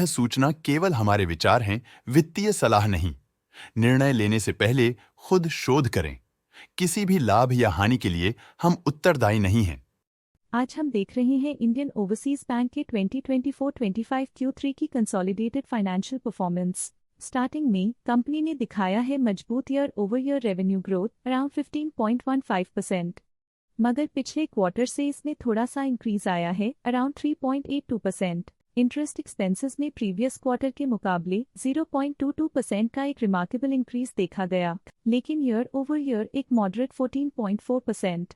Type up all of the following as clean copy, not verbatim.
सूचना केवल हमारे विचार हैं, वित्तीय सलाह नहीं। निर्णय लेने से पहले खुद शोध करें। किसी भी लाभ या हानि के लिए हम उत्तरदायी नहीं हैं। आज हम देख रहे हैं इंडियन ओवरसीज बैंक के 2024-25 Q3 की कंसोलिडेटेड फाइनेंशियल परफॉर्मेंस। स्टार्टिंग में कंपनी ने दिखाया है मजबूत year over year revenue growth around 15.15%, मगर पिछले क्वार्टर से इसमें थोड़ा सा इंक्रीज आया है अराउंड 3.82%। इंटरेस्ट एक्सपेंसेस में प्रीवियस क्वार्टर के मुकाबले 0.22% का एक रिमार्केबल इंक्रीज देखा गया, लेकिन ईयर ओवर ईयर एक मॉडरेट 14.4%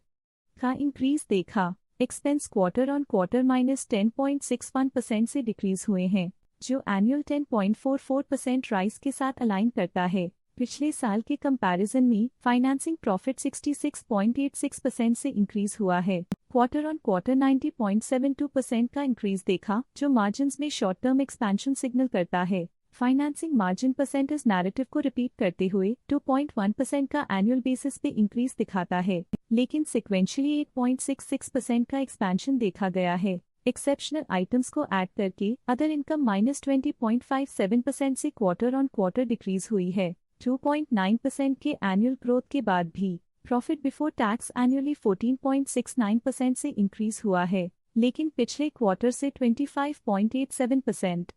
का इंक्रीज देखा। एक्सपेंस क्वार्टर ऑन क्वार्टर -10.61% से डिक्रीज हुए हैं, जो एनुअल 10.44% राइज के साथ अलाइन करता है। पिछले साल के कंपैरिजन में फाइनेंसिंग प्रॉफिट 66.86% से इंक्रीज हुआ है। क्वार्टर ऑन क्वार्टर 90.72% का इंक्रीज देखा, जो मार्जिन्स में शॉर्ट टर्म एक्सपेंशन सिग्नल करता है। फाइनेंसिंग मार्जिन परसेंटेज नैरेटिव को रिपीट करते हुए 2.1% का एनुअल बेसिस पे इंक्रीज दिखाता है, लेकिन सिक्वेंशियली 8.66% का एक्सपेंशन देखा गया है। एक्सेप्शनल आइटम्स को ऐड करके अदर इनकम -20.57% से क्वार्टर ऑन क्वार्टर डिक्रीज हुई है। 2.9% के एनुअल ग्रोथ के बाद भी प्रॉफिट बिफोर टैक्स एनुअली 14.69% से इंक्रीज हुआ है, लेकिन पिछले क्वार्टर से 25.87%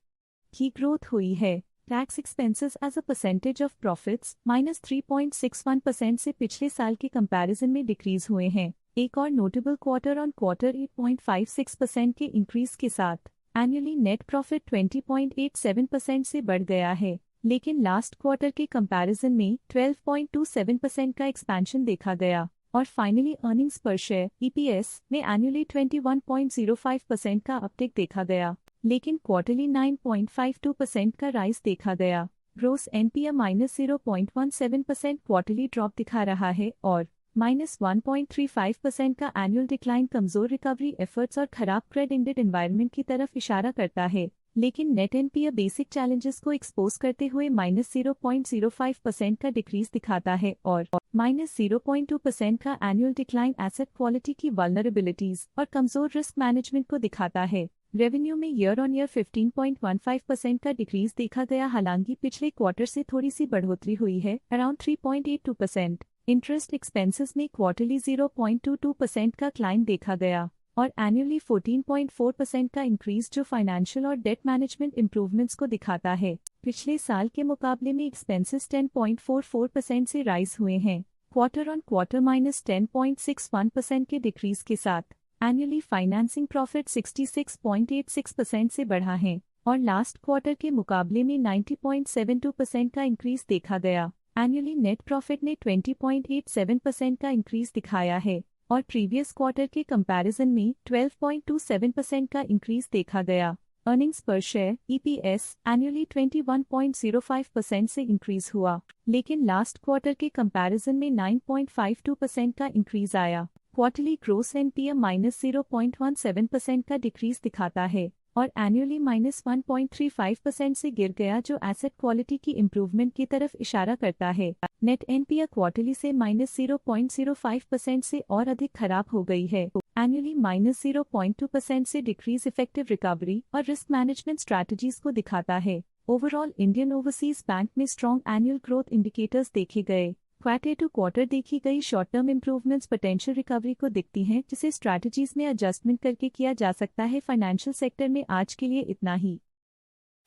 की ग्रोथ हुई है। Tax expenses as a percentage of profits -3.61% से पिछले साल के कंपैरिजन में डिक्रीज हुए हैं। एक और नोटेबल क्वार्टर ऑन क्वार्टर 8.56% के इंक्रीज के साथ एनुअली नेट प्रॉफिट 20.87% से बढ़ गया है, लेकिन लास्ट क्वार्टर के कंपैरिजन में 12.27% का एक्सपेंशन देखा गया। और फाइनली अर्निंग्स पर शेयर EPS में एनुअली 21.05% का अपटिक देखा गया, लेकिन क्वार्टरली 9.52% का राइज देखा गया। ग्रोस NPA -0.17% क्वार्टरली ड्रॉप दिखा रहा है और -1.35% का एनुअल डिक्लाइन कमजोर रिकवरी एफर्ट्स और खराब क्रेडिट एनवायरनमेंट की तरफ इशारा करता है। लेकिन नेट NPA बेसिक चैलेंजेस को एक्सपोज करते हुए -0.05% का डिक्रीज दिखाता है और -0.2% का एनुअल डिक्लाइन एसेट क्वालिटी की वल्नरेबिलिटीज और कमजोर रिस्क मैनेजमेंट को दिखाता है। रेवेन्यू में ईयर ऑन ईयर 15.15% का डिक्रीज देखा गया, हालांकि पिछले क्वार्टर से थोड़ी सी बढ़ोतरी हुई है अराउंड 3.82%। इंटरेस्ट एक्सपेंसेस में क्वार्टरली 0.22% का क्लाइन देखा गया और एनुअली 14.4% का इंक्रीज, जो फाइनेंशियल और डेट मैनेजमेंट इंप्रूवमेंट्स को दिखाता है। पिछले साल के मुकाबले में एक्सपेंसेस 10.44% से राइज हुए हैं, क्वार्टर ऑन क्वार्टर -10.61% के डिक्रीज के साथ। एनुअली फाइनेंसिंग प्रॉफिट 66.86% से बढ़ा है और लास्ट क्वार्टर के मुकाबले में 90.72% का इंक्रीज देखा गया। एनुअली नेट प्रॉफिट ने 20.87% का इंक्रीज दिखाया है और प्रीवियस क्वार्टर के कंपैरिजन में 12.27% का इंक्रीज देखा गया। अर्निंग्स पर शेयर EPS एनुअली 21.05% से इंक्रीज हुआ, लेकिन लास्ट क्वार्टर के कंपैरिजन में 9.52% का इंक्रीज आया। क्वार्टरली ग्रोस NPA -0.17% का डिक्रीज दिखाता है और एनुअली -1.35% से गिर गया, जो एसेट क्वालिटी की इंप्रूवमेंट की तरफ इशारा करता है। नेट NPA क्वार्टरली से -0.05% से और अधिक खराब हो गई है। एनुअली -0.2% से डिक्रीज इफेक्टिव रिकवरी और रिस्क मैनेजमेंट स्ट्रैटेजीज को दिखाता है। ओवरऑल इंडियन ओवरसीज बैंक में स्ट्रॉन्ग एनुअल ग्रोथ इंडिकेटर्स देखे गए। क्वार्टर टू क्वार्टर देखी गई short term improvements potential recovery को दिखती हैं, जिसे स्ट्रैटेजीज में एडजस्टमेंट करके किया जा सकता है। फाइनेंशियल सेक्टर में आज के लिए इतना ही।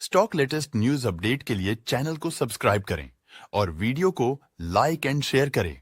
स्टॉक लेटेस्ट न्यूज अपडेट के लिए चैनल को सब्सक्राइब करें और वीडियो को लाइक एंड शेयर करें।